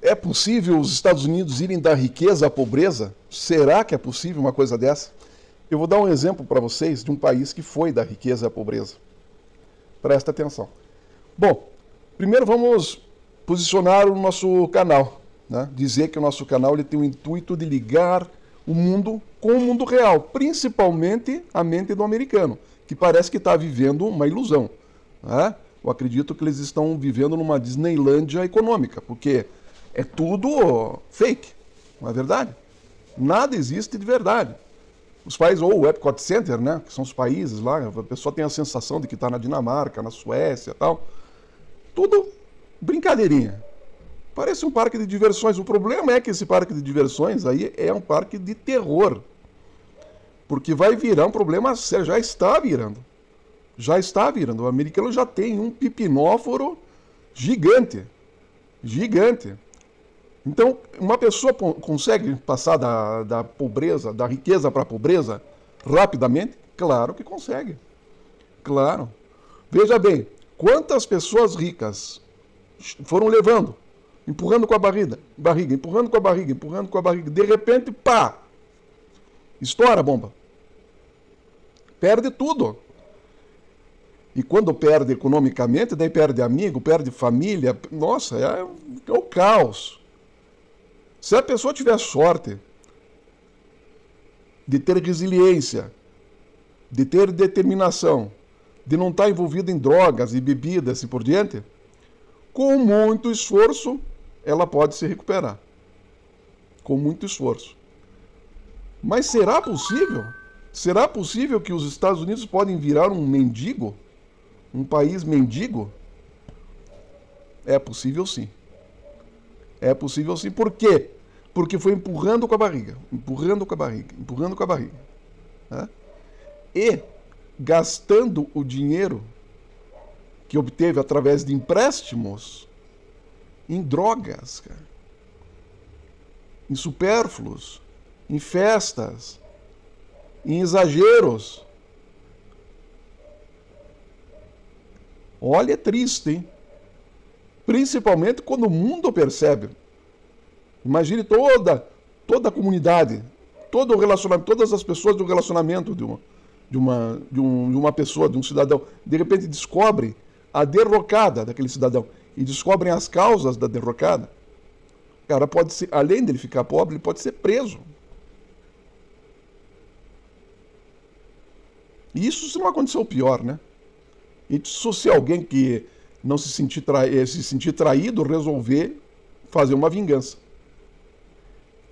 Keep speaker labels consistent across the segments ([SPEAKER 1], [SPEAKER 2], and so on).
[SPEAKER 1] É possível os Estados Unidos irem da riqueza à pobreza? Será que é possível uma coisa dessa? Eu vou dar um exemplo para vocês de um país que foi da riqueza à pobreza. Presta atenção. Bom, primeiro vamos posicionar o nosso canal, né? Dizer que o nosso canal ele tem o intuito de ligar o mundo com o mundo real, principalmente a mente do americano, que parece que está vivendo uma ilusão, né? Eu acredito que eles estão vivendo numa Disneylândia econômica, porque é tudo fake, não é verdade? Nada existe de verdade. Os países, ou o Epcot Center, né, que são os países lá, a pessoa tem a sensação de que está na Dinamarca, na Suécia e tal. Tudo brincadeirinha. Parece um parque de diversões. O problema é que esse parque de diversões aí é um parque de terror. Porque vai virar um problema sério, já está virando. Já está virando. O americano já tem um pipinóforo gigante. Gigante. Então, uma pessoa consegue passar da pobreza, da riqueza para a pobreza rapidamente? Claro que consegue. Claro. Veja bem, quantas pessoas ricas foram levando, empurrando com a barriga, empurrando com a barriga, empurrando com a barriga. De repente, pá! Estoura a bomba. Perde tudo. E quando perde economicamente, daí perde amigo, perde família. Nossa, é o caos. Se a pessoa tiver sorte de ter resiliência, de ter determinação, de não estar envolvida em drogas e bebidas e por diante, com muito esforço, ela pode se recuperar. Com muito esforço. Mas será possível? Será possível que os Estados Unidos podem virar um mendigo? Um país mendigo? É possível sim. É possível sim. Por quê? Porque foi empurrando com a barriga, empurrando com a barriga, empurrando com a barriga. Né? E gastando o dinheiro que obteve através de empréstimos em drogas, cara. Em supérfluos, em festas, em exageros. Olha, é triste, hein? Principalmente quando o mundo percebe. Imagine toda a comunidade, todo o relacionamento, todas as pessoas do relacionamento de uma pessoa, de um cidadão, de repente descobrem a derrocada daquele cidadão e descobrem as causas da derrocada. O cara pode ser, além dele ficar pobre, ele pode ser preso. E isso se não aconteceu pior, né? Isso se alguém que não se sentir traído resolver fazer uma vingança.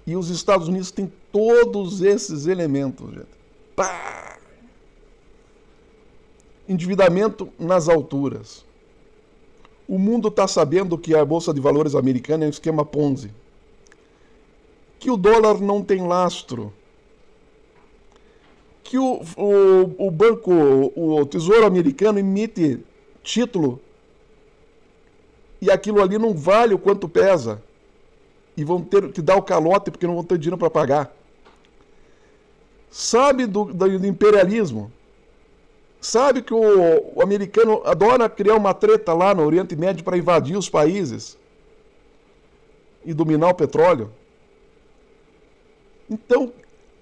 [SPEAKER 1] E os Estados Unidos têm todos esses elementos, gente. Pá! Endividamento nas alturas. O mundo está sabendo que a Bolsa de Valores americana é um esquema Ponzi. Que o dólar não tem lastro. Que o banco, o Tesouro americano emite título e aquilo ali não vale o quanto pesa. E vão ter que dar o calote porque não vão ter dinheiro para pagar. Sabe do imperialismo? Sabe que o americano adora criar uma treta lá no Oriente Médio para invadir os países e dominar o petróleo? Então,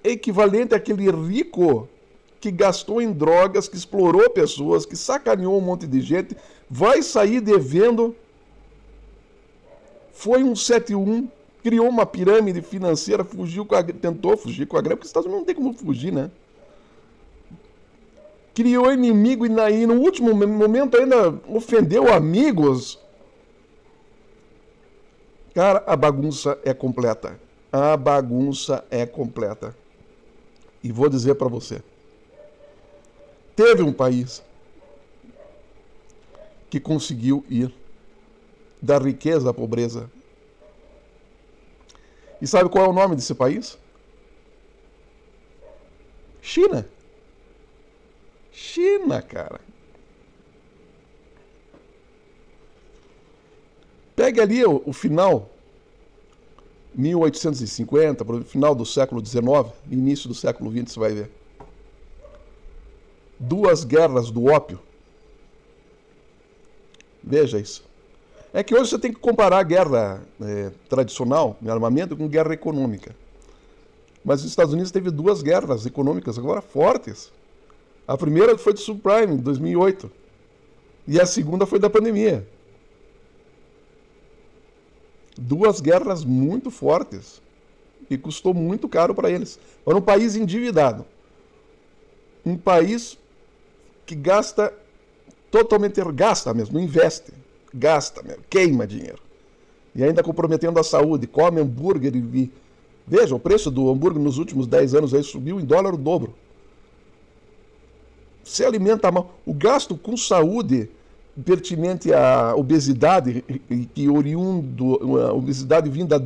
[SPEAKER 1] é equivalente àquele rico que gastou em drogas, que explorou pessoas, que sacaneou um monte de gente, vai sair devendo. Foi um 7-1, criou uma pirâmide financeira, tentou fugir com a greve, porque os Estados Unidos não tem como fugir, né? Criou inimigo e no último momento ainda ofendeu amigos. Cara, a bagunça é completa. A bagunça é completa. E vou dizer para você. Teve um país que conseguiu ir da riqueza à pobreza. E sabe qual é o nome desse país? China. China, cara. Pegue ali o final, 1850, para o final do século XIX, início do século XX, você vai ver. 2 guerras do ópio. Veja isso. É que hoje você tem que comparar a guerra tradicional, de armamento, com guerra econômica. Mas os Estados Unidos teve duas guerras econômicas agora fortes. A primeira foi de subprime, em 2008. E a segunda foi da pandemia. Duas guerras muito fortes. E custou muito caro para eles. Era um país endividado. Um país que gasta totalmente, gasta mesmo, não investe. Gasta mesmo, queima dinheiro. E ainda comprometendo a saúde. Come hambúrguer e... Veja, o preço do hambúrguer nos últimos 10 anos aí subiu em dólar o dobro. Se alimenta mal. O gasto com saúde pertinente à obesidade, que oriundo, a obesidade vinda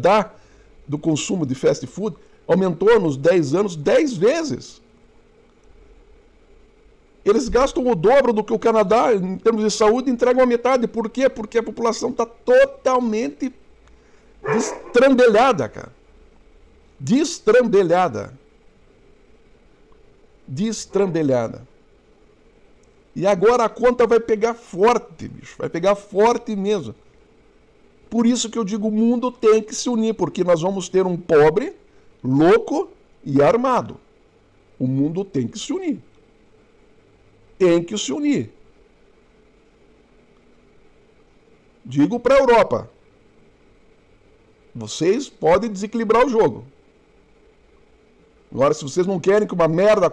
[SPEAKER 1] do consumo de fast food, aumentou nos 10 anos 10 vezes. Eles gastam o dobro do que o Canadá, em termos de saúde, entregam a metade. Por quê? Porque a população está totalmente destrambelhada, cara. Destrambelhada. Destrambelhada. E agora a conta vai pegar forte, bicho. Vai pegar forte mesmo. Por isso que eu digo, o mundo tem que se unir, porque nós vamos ter um pobre, louco e armado. O mundo tem que se unir. Tem que se unir. Digo para a Europa. Vocês podem desequilibrar o jogo. Agora, se vocês não querem que uma merda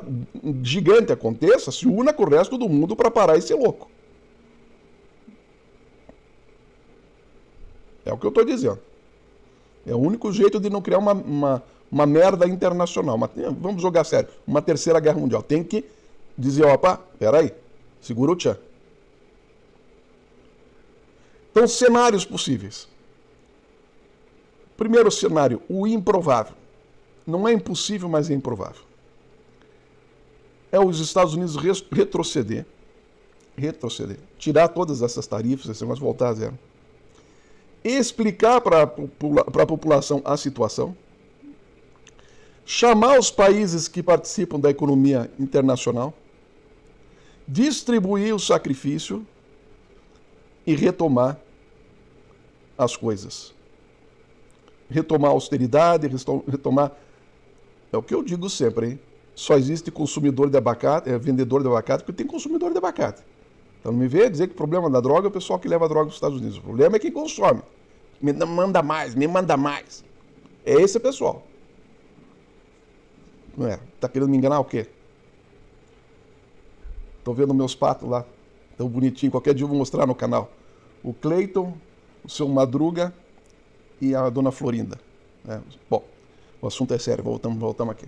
[SPEAKER 1] gigante aconteça, se una com o resto do mundo para parar esse louco. É o que eu estou dizendo. É o único jeito de não criar uma merda internacional. Vamos jogar sério. Uma terceira guerra mundial. Tem que dizer, opa, peraí, segura o tchan. Então, cenários possíveis. Primeiro cenário, o improvável. Não é impossível, mas é improvável. É os Estados Unidos retroceder, tirar todas essas tarifas, esse negócio voltar a zero. Explicar para a população a situação. Chamar os países que participam da economia internacional. Distribuir o sacrifício e retomar as coisas. Retomar a austeridade, retomar... É o que eu digo sempre, hein? Só existe consumidor de abacate, vendedor de abacate, porque tem consumidor de abacate. Então não me venha dizer que o problema da droga é o pessoal que leva a droga para os Estados Unidos. O problema é quem consome. Me manda mais, me manda mais. É esse pessoal. Não é? Tá querendo me enganar o quê? Tô vendo meus patos lá, tão bonitinho. Qualquer dia eu vou mostrar no canal. O Cleiton, o seu Madruga e a dona Florinda. Bom, o assunto é sério, voltamos aqui.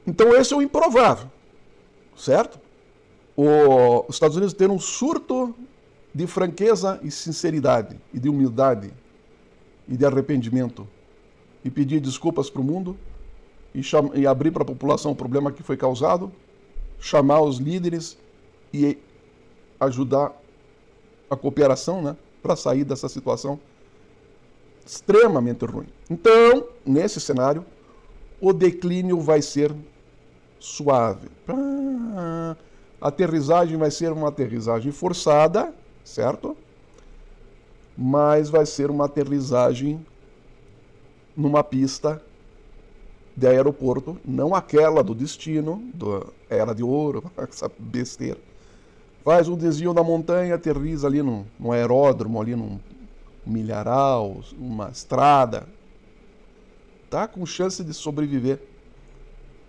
[SPEAKER 1] Então esse é o improvável, certo? Os Estados Unidos ter um surto de franqueza e sinceridade, e de humildade, e de arrependimento, e pedir desculpas para o mundo, e abrir para a população o problema que foi causado, chamar os líderes e ajudar a cooperação, né, para sair dessa situação extremamente ruim. Então, nesse cenário, o declínio vai ser suave. A aterrissagem vai ser uma aterrissagem forçada, certo? Mas vai ser uma aterrissagem numa pista de aeroporto, não aquela do destino, Era de Ouro, essa besteira. Faz um desvio na montanha, aterriza ali num aeródromo, ali num milharal, uma estrada. Tá com chance de sobreviver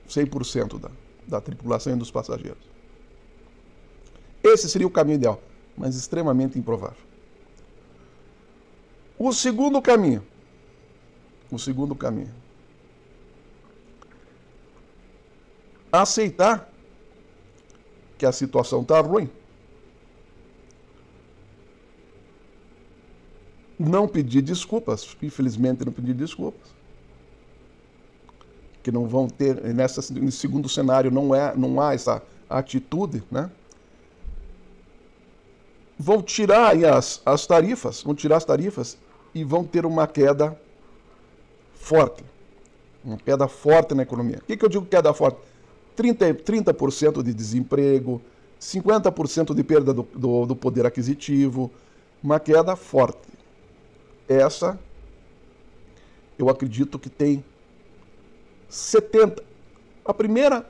[SPEAKER 1] 100% da tripulação e dos passageiros. Esse seria o caminho ideal, mas extremamente improvável. O segundo caminho. Aceitar que a situação está ruim. Não pedir desculpas, infelizmente não pedir desculpas. Que não vão ter, nesse segundo cenário não há essa atitude, né? Vão tirar aí as tarifas, e vão ter uma queda forte. Uma queda forte na economia. O que eu digo queda forte? 30% de desemprego, 50% de perda do poder aquisitivo, uma queda forte. Essa, eu acredito que tem 70%. A primeira,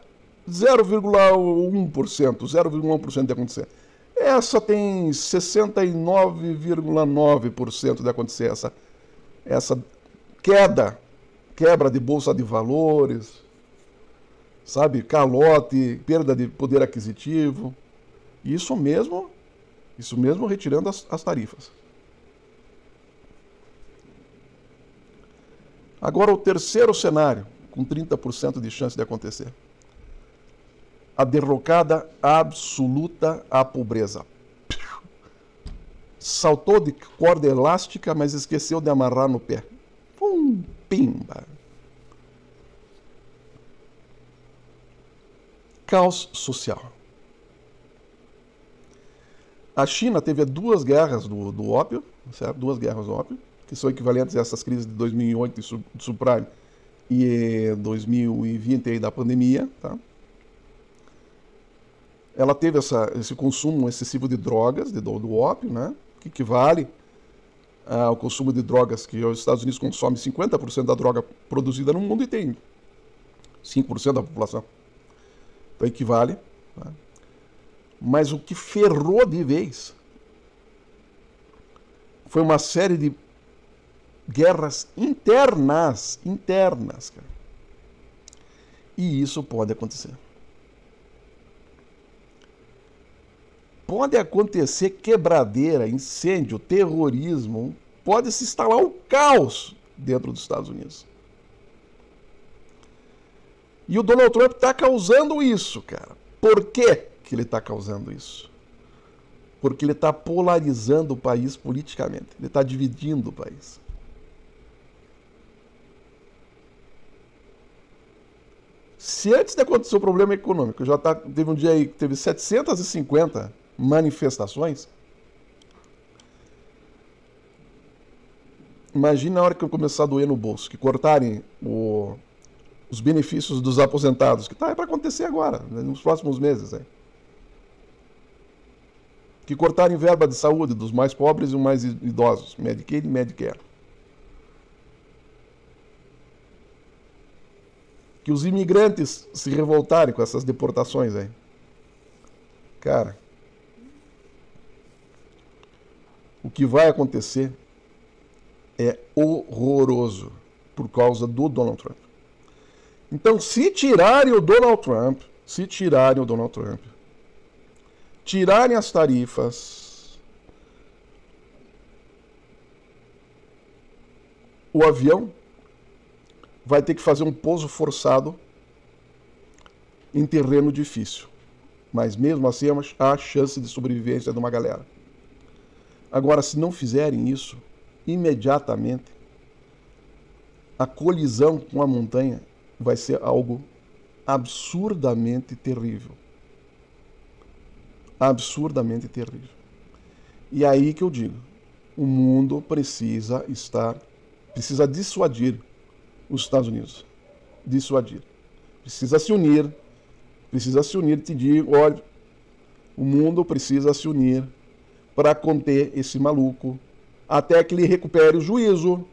[SPEAKER 1] 0,1% de acontecer. Essa tem 69,9% de acontecer, essa quebra de bolsa de valores, sabe, calote, perda de poder aquisitivo. Isso mesmo retirando as tarifas. Agora o terceiro cenário, com 30% de chance de acontecer. A derrocada absoluta à pobreza. Saltou de corda elástica, mas esqueceu de amarrar no pé. Pimba! Caos social. A China teve duas guerras do ópio, certo? Duas guerras do ópio, que são equivalentes a essas crises de 2008 de subprime e 2020 aí da pandemia, tá? Ela teve esse consumo excessivo de drogas, do ópio, né? Que equivale ao consumo de drogas, que os Estados Unidos consomem 50% da droga produzida no mundo e tem 5% da população. Então equivale. Tá? Mas o que ferrou de vez foi uma série de guerras internas, cara. E isso pode acontecer. Pode acontecer quebradeira, incêndio, terrorismo, pode se instalar um caos dentro dos Estados Unidos. E o Donald Trump está causando isso, cara. Por quê que ele está causando isso? Porque ele está polarizando o país politicamente. Ele está dividindo o país. Se antes de acontecer o problema econômico, teve um dia aí que teve 750 manifestações, imagina a hora que eu começar a doer no bolso, que cortarem os benefícios dos aposentados, que é para acontecer agora, né, nos próximos meses. Que cortarem verba de saúde dos mais pobres e os mais idosos, Medicaid e Medicare. Que os imigrantes se revoltarem com essas deportações aí. Cara, o que vai acontecer é horroroso por causa do Donald Trump. Então, se tirarem o Donald Trump, tirarem as tarifas, o avião vai ter que fazer um pouso forçado em terreno difícil. Mas mesmo assim há chance de sobrevivência de uma galera. Agora, se não fizerem isso, imediatamente a colisão com a montanha vai ser algo absurdamente terrível. Absurdamente terrível. E aí que eu digo, o mundo precisa dissuadir os Estados Unidos. Dissuadir. Precisa se unir, te digo, olha, o mundo precisa se unir para conter esse maluco até que ele recupere o juízo.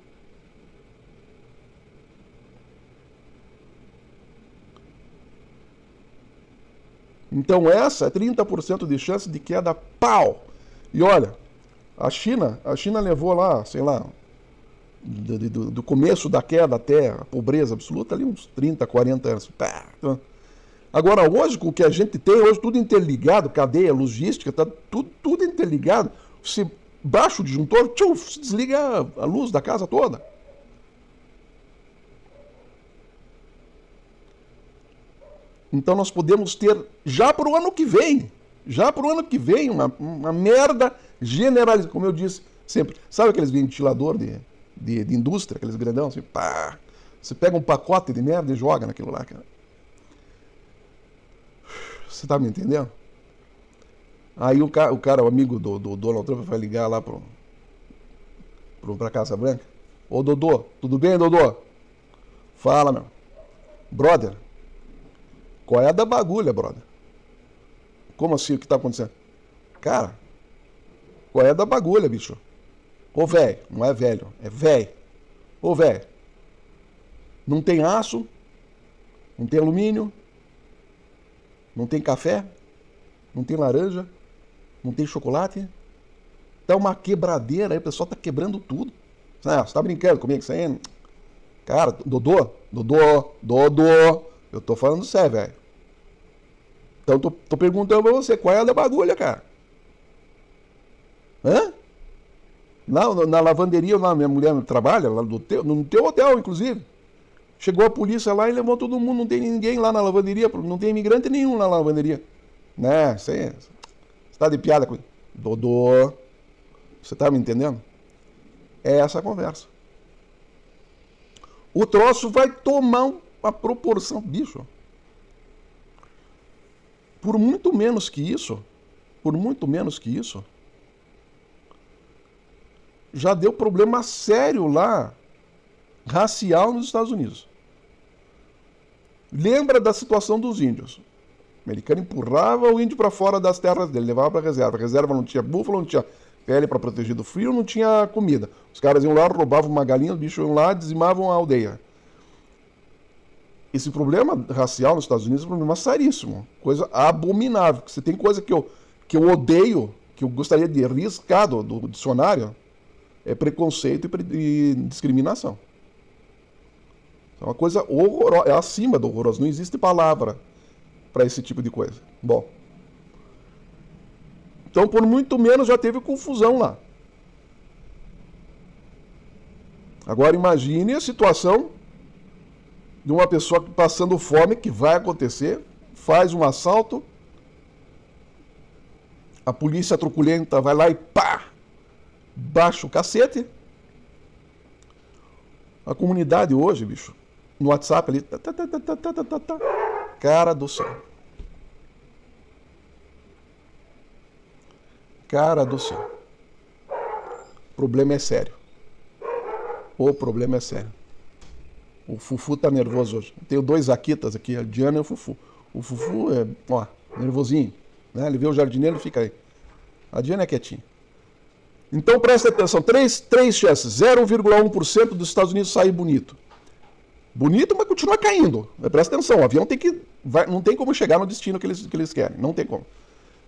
[SPEAKER 1] Então essa é 30% de chance de queda, pau! E olha, a China levou lá, sei lá, do começo da queda até a pobreza absoluta, ali uns 30, 40 anos. Pá. Agora hoje, com o que a gente tem, hoje tudo interligado, cadeia, logística, tá tudo interligado. Se baixa o disjuntor, se desliga a luz da casa toda. Então nós podemos ter, já para o ano que vem, uma merda generalizada, como eu disse sempre. Sabe aqueles ventilador de indústria, aqueles grandão, assim, pá. Você pega um pacote de merda e joga naquilo lá, cara. Você tá me entendendo? Aí o amigo do Donald Trump vai ligar lá pra Casa Branca. Ô Dodô, tudo bem, Dodô? Fala, meu. Brother, qual é a da bagulha, brother? Como assim? O que tá acontecendo? Cara, qual é da bagulha, bicho? Ô, velho, não é velho, é velho. Ô, velho, não tem aço, não tem alumínio, não tem café, não tem laranja, não tem chocolate. Tá uma quebradeira aí, o pessoal tá quebrando tudo. Ah, você tá brincando comigo isso aí? Cara, Dodô, eu tô falando sério, velho. Então tô perguntando pra você, qual é a da bagulha, cara? Hã? Na lavanderia, lá minha mulher trabalha, lá no teu hotel, inclusive. Chegou a polícia lá e levou todo mundo, não tem ninguém lá na lavanderia, não tem imigrante nenhum lá na lavanderia. Né? Você tá de piada com Dodô. Você tá me entendendo? É essa a conversa. O troço vai tomar uma proporção, bicho. Por muito menos que isso, já deu problema sério lá, racial nos Estados Unidos. Lembra da situação dos índios. O americano empurrava o índio para fora das terras dele, levava para a reserva. A reserva não tinha búfalo, não tinha pele para proteger do frio, não tinha comida. Os caras iam lá, roubavam uma galinha, os bichos iam lá, dizimavam a aldeia. Esse problema racial nos Estados Unidos é um problema seríssimo, coisa abominável. Você tem coisa que eu odeio, que eu gostaria de riscar do dicionário, é preconceito e discriminação. É uma coisa horrorosa, é acima do horroroso, não existe palavra para esse tipo de coisa. Bom, então por muito menos já teve confusão lá. Agora imagine a situação de uma pessoa passando fome, que vai acontecer, faz um assalto, a polícia truculenta vai lá e pá, baixa o cacete. A comunidade hoje, bicho, no WhatsApp ali, cara do céu. Cara do céu. O problema é sério. O problema é sério. O Fufu tá nervoso hoje. Tenho dois Akitas aqui, a Diana e o Fufu. O Fufu é, ó, nervosinho. Né? Ele vê o jardineiro e fica aí. A Diana é quietinha. Então presta atenção. Três chances. 0,1% dos Estados Unidos sair bonito. Bonito, mas continua caindo. Presta atenção. O avião não tem como chegar no destino que eles querem. Não tem como.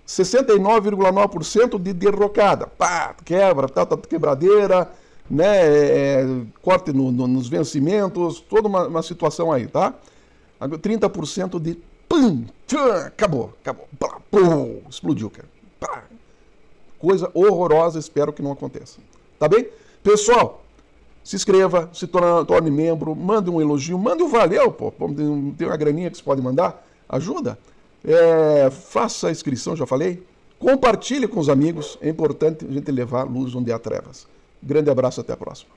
[SPEAKER 1] 69,9% de derrocada. Pá, quebra, quebradeira, né, corte nos vencimentos, toda uma situação aí, tá? 30% de pum, tchum, acabou, pá, pum, explodiu, cara. Pá. Coisa horrorosa, espero que não aconteça. Tá bem? Pessoal, se inscreva, se torne membro, mande um elogio, mande um valeu, pô. Tem uma graninha que você pode mandar, ajuda. Faça a inscrição, já falei. Compartilhe com os amigos, é importante a gente levar luz onde há trevas. Grande abraço, até a próxima.